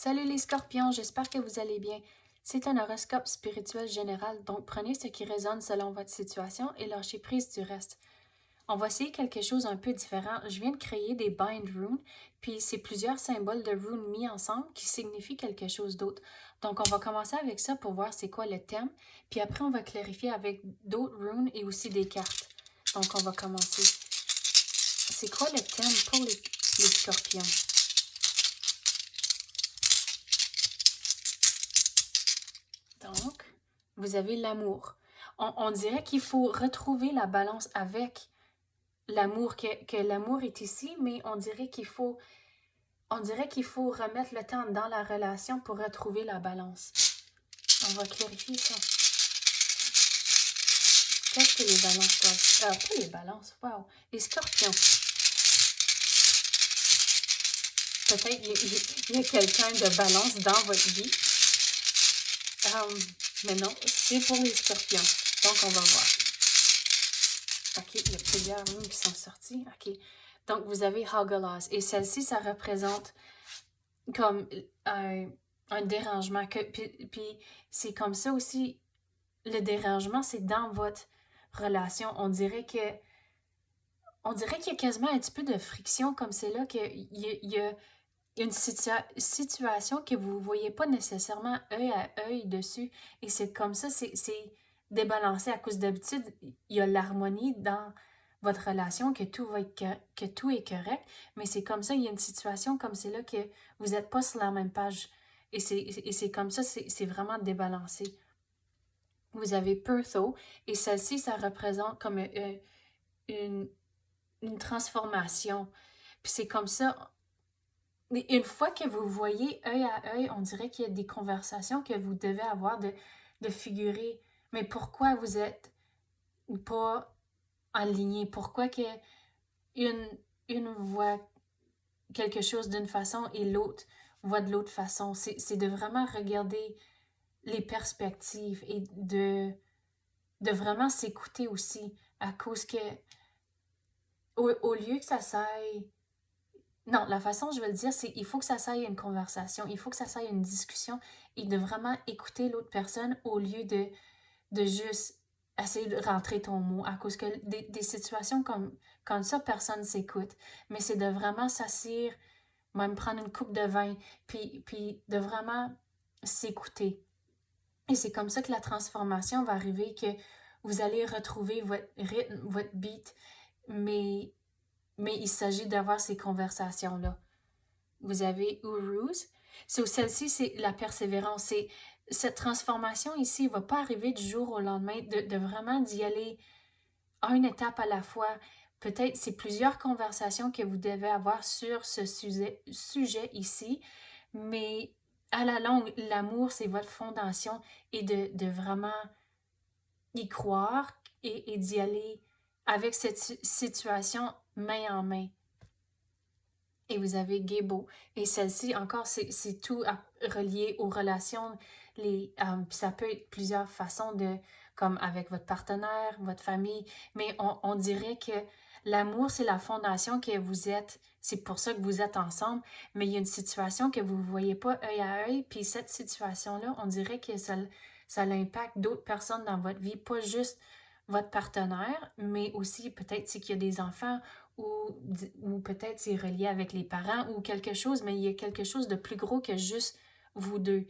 Salut les scorpions, j'espère que vous allez bien. C'est un horoscope spirituel général, donc prenez ce qui résonne selon votre situation et lâchez prise du reste. On va essayer quelque chose un peu différent. Je viens de créer des bind runes, puis c'est plusieurs symboles de runes mis ensemble qui signifient quelque chose d'autre. Donc on va commencer avec ça pour voir c'est quoi le thème, puis après on va clarifier avec d'autres runes et aussi des cartes. Donc on va commencer. C'est quoi le thème pour les scorpions? Donc, vous avez l'amour. On dirait qu'il faut retrouver la balance avec l'amour, que l'amour est ici, mais on dirait qu'il faut remettre le temps dans la relation pour retrouver la balance. On va clarifier ça. Qu'est-ce que les balances doivent... pas les balances, wow. Les scorpions. Peut-être il y a quelqu'un de balance dans votre vie. Mais non, c'est pour les scorpions. Donc, on va voir. OK, il y a plusieurs runes qui sont sorties. OK. Donc, vous avez Hagalaz. Et celle-ci, ça représente comme un dérangement. Puis c'est comme ça aussi, le dérangement, c'est dans votre relation. On dirait qu'il y a quasiment un petit peu de friction comme c'est là, qu'il y a une situation que vous ne voyez pas nécessairement œil à œil dessus. Et c'est comme ça, c'est débalancé à cause d'habitude. Il y a l'harmonie dans votre relation, que tout est correct. Mais c'est comme ça, il y a une situation comme c'est là que vous n'êtes pas sur la même page. Et c'est comme ça, c'est vraiment débalancé. Vous avez Pertho, et celle-ci, ça représente comme une transformation. Puis c'est comme ça. Une fois que vous voyez œil à œil, on dirait qu'il y a des conversations que vous devez avoir de figurer. Mais pourquoi vous êtes pas aligné? Pourquoi que une voit quelque chose d'une façon et l'autre voit de l'autre façon? C'est de vraiment regarder les perspectives et de vraiment s'écouter aussi, à cause que au lieu que ça s'aille... Non, la façon je veux le dire, c'est il faut que ça s'aille à une conversation, il faut que ça s'aille à une discussion et de vraiment écouter l'autre personne au lieu de juste essayer de rentrer ton mot. À cause que des situations comme ça, personne ne s'écoute. Mais c'est de vraiment s'asseoir, même prendre une coupe de vin, puis de vraiment s'écouter. Et c'est comme ça que la transformation va arriver, que vous allez retrouver votre rythme, votre beat, mais il s'agit d'avoir ces conversations-là. Vous avez Uruz. Celle-ci, c'est la persévérance. Cette transformation ici ne va pas arriver du jour au lendemain, de vraiment d'y aller à une étape à la fois. Peut-être c'est plusieurs conversations que vous devez avoir sur ce sujet ici, mais à la longue, l'amour, c'est votre fondation, et de vraiment y croire et d'y aller avec cette situation main en main. Et vous avez Gebo. Et celle-ci, encore, c'est tout relié aux relations. Ça peut être plusieurs façons comme avec votre partenaire, votre famille. Mais on dirait que l'amour, c'est la fondation que vous êtes. C'est pour ça que vous êtes ensemble. Mais il y a une situation que vous ne voyez pas œil à œil. Puis cette situation-là, on dirait que ça impacte d'autres personnes dans votre vie. Pas juste votre partenaire, mais aussi peut-être c'est qu'il y a des enfants, ou peut-être c'est relié avec les parents ou quelque chose, mais il y a quelque chose de plus gros que juste vous deux.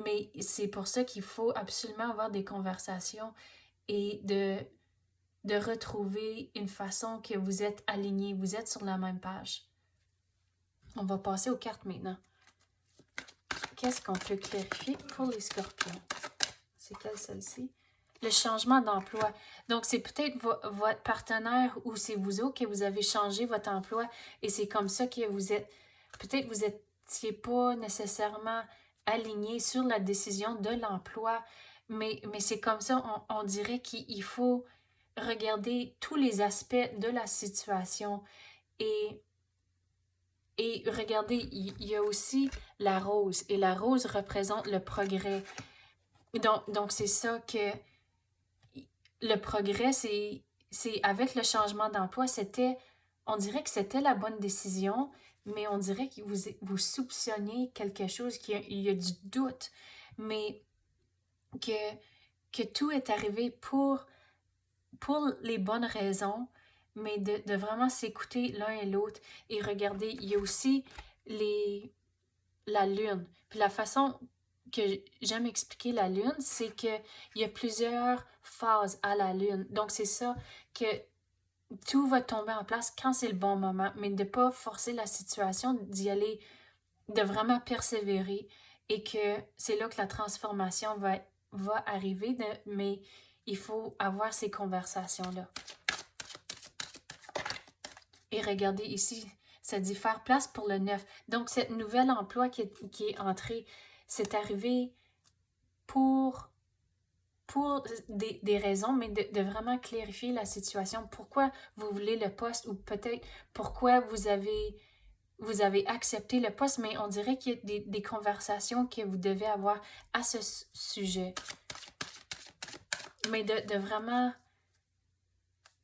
Mais c'est pour ça qu'il faut absolument avoir des conversations et de retrouver une façon que vous êtes alignés, vous êtes sur la même page. On va passer aux cartes maintenant. Qu'est-ce qu'on peut clarifier pour les scorpions? C'est quelle celle-ci? Le changement d'emploi. Donc, c'est peut-être votre partenaire ou c'est vous autres que vous avez changé votre emploi et c'est comme ça que vous êtes... Peut-être vous n'étiez pas nécessairement aligné sur la décision de l'emploi, mais c'est comme ça, on dirait qu'il faut regarder tous les aspects de la situation et regardez, il y a aussi la rose et la rose représente le progrès. Donc c'est ça que le progrès, c'est avec le changement d'emploi, on dirait que c'était la bonne décision, mais on dirait que vous soupçonnez quelque chose, qu'il y a du doute, mais que tout est arrivé pour les bonnes raisons, mais de vraiment s'écouter l'un et l'autre et regarder. Il y a aussi la lune. Puis la façon que j'aime expliquer la lune, c'est qu'il y a plusieurs phases à la lune. Donc c'est ça, que tout va tomber en place quand c'est le bon moment, mais de ne pas forcer la situation, d'y aller, de vraiment persévérer, et que c'est là que la transformation va arriver, mais il faut avoir ces conversations-là. Et regardez ici, ça dit faire place pour le neuf. Donc, cette nouvel emploi qui est entré, c'est arrivé pour des raisons, mais de vraiment clarifier la situation. Pourquoi vous voulez le poste, ou peut-être pourquoi vous avez accepté le poste, mais on dirait qu'il y a des conversations que vous devez avoir à ce sujet. Mais de vraiment...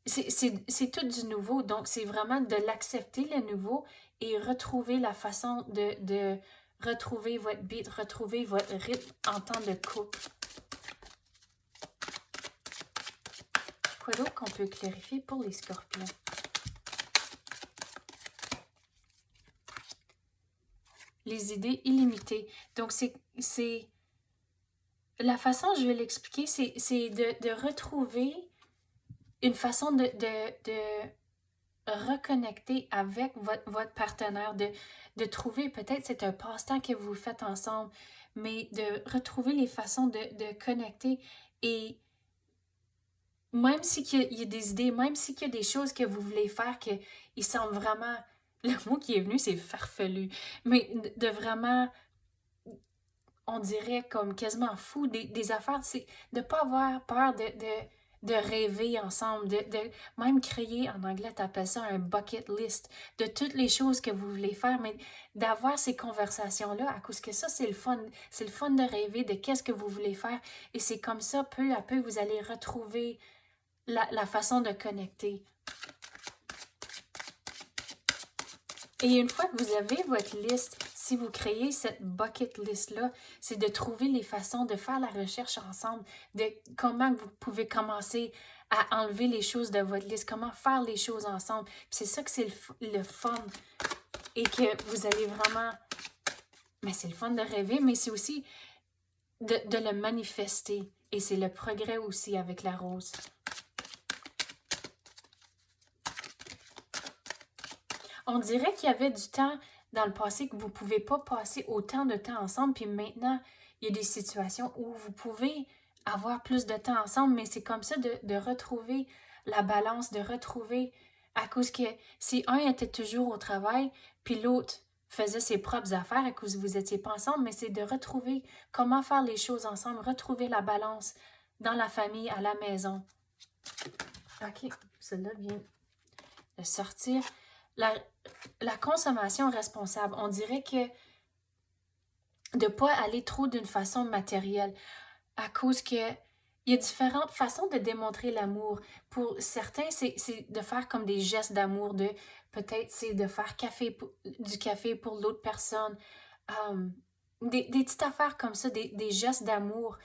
C'est tout du nouveau, donc c'est vraiment de l'accepter, le nouveau, et retrouver la façon de retrouver votre beat, retrouver votre rythme en temps de couple. Quoi d'autre qu'on peut clarifier pour les scorpions? Les idées illimitées. Donc, c'est la façon, je vais l'expliquer, c'est de retrouver une façon de reconnecter avec votre partenaire, de trouver, peut-être c'est un passe-temps que vous faites ensemble, mais de retrouver les façons de connecter, et même s'il y a des idées, même s'il y a des choses que vous voulez faire, qu'ils semblent vraiment, le mot qui est venu c'est farfelu, mais de vraiment, on dirait comme quasiment fou, des affaires, c'est de ne pas avoir peur de rêver ensemble, de même créer, en anglais tu appelles ça un bucket list, de toutes les choses que vous voulez faire, mais d'avoir ces conversations-là, à cause que ça c'est le fun de rêver de qu'est-ce que vous voulez faire, et c'est comme ça, peu à peu, vous allez retrouver la façon de connecter. Et une fois que vous avez votre liste, si vous créez cette bucket list-là, c'est de trouver les façons de faire la recherche ensemble, de comment vous pouvez commencer à enlever les choses de votre liste, comment faire les choses ensemble. Puis c'est ça que c'est le fun, et que vous allez vraiment... Mais c'est le fun de rêver, mais c'est aussi de le manifester. Et c'est le progrès aussi avec la rose. On dirait qu'il y avait du temps dans le passé que vous ne pouvez pas passer autant de temps ensemble, puis maintenant, il y a des situations où vous pouvez avoir plus de temps ensemble, mais c'est comme ça de retrouver la balance, de retrouver, à cause que si un était toujours au travail, puis l'autre faisait ses propres affaires à cause que vous n'étiez pas ensemble, mais c'est de retrouver comment faire les choses ensemble, retrouver la balance dans la famille, à la maison. OK, celle-là vient de sortir. La consommation responsable, on dirait que de ne pas aller trop d'une façon matérielle, à cause que il y a différentes façons de démontrer l'amour. Pour certains, c'est de faire comme des gestes d'amour, peut-être c'est de faire du café pour l'autre personne, des petites affaires comme ça, des gestes d'amour.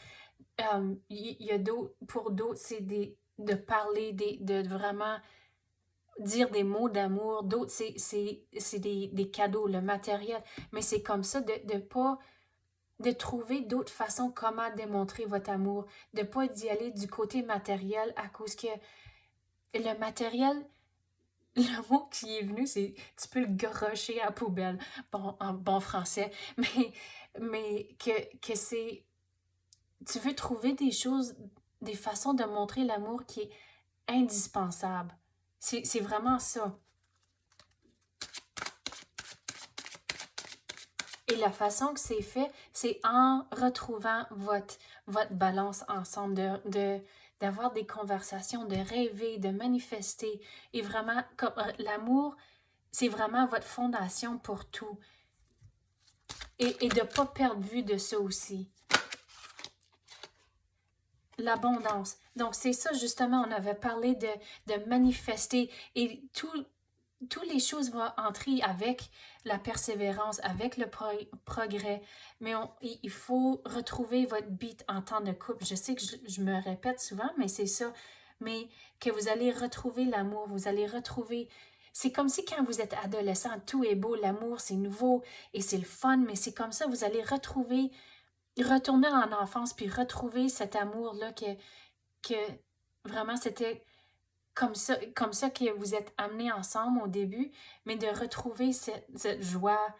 Il y a pour d'autres, c'est de parler, de vraiment dire des mots d'amour. D'autres, c'est des cadeaux, le matériel. Mais c'est comme ça, de trouver d'autres façons comment démontrer votre amour, de ne pas d'y aller du côté matériel, à cause que le matériel, le mot qui est venu, c'est tu peux le garocher à la poubelle, bon, en bon français, mais que c'est... Tu veux trouver des choses, des façons de montrer l'amour qui est indispensable. C'est vraiment ça. Et la façon que c'est fait, c'est en retrouvant votre balance ensemble, d'avoir des conversations, de rêver, de manifester. Et vraiment, l'amour, c'est vraiment votre fondation pour tout. Et de ne pas perdre vue de ça aussi. L'abondance. Donc, c'est ça, justement, on avait parlé de manifester. Et tout toutes les choses vont entrer avec la persévérance, avec le progrès, mais il faut retrouver votre beat en temps de couple. Je sais que je me répète souvent, mais c'est ça. Mais que vous allez retrouver l'amour, vous allez retrouver... C'est comme si quand vous êtes adolescent, tout est beau, l'amour, c'est nouveau et c'est le fun, mais c'est comme ça, vous allez retrouver, retourner en enfance, puis retrouver cet amour-là que vraiment c'était comme ça que vous êtes amenés ensemble au début, mais de retrouver cette joie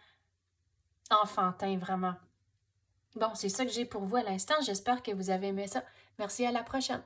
enfantin, vraiment. Bon, c'est ça que j'ai pour vous à l'instant. J'espère que vous avez aimé ça. Merci, à la prochaine.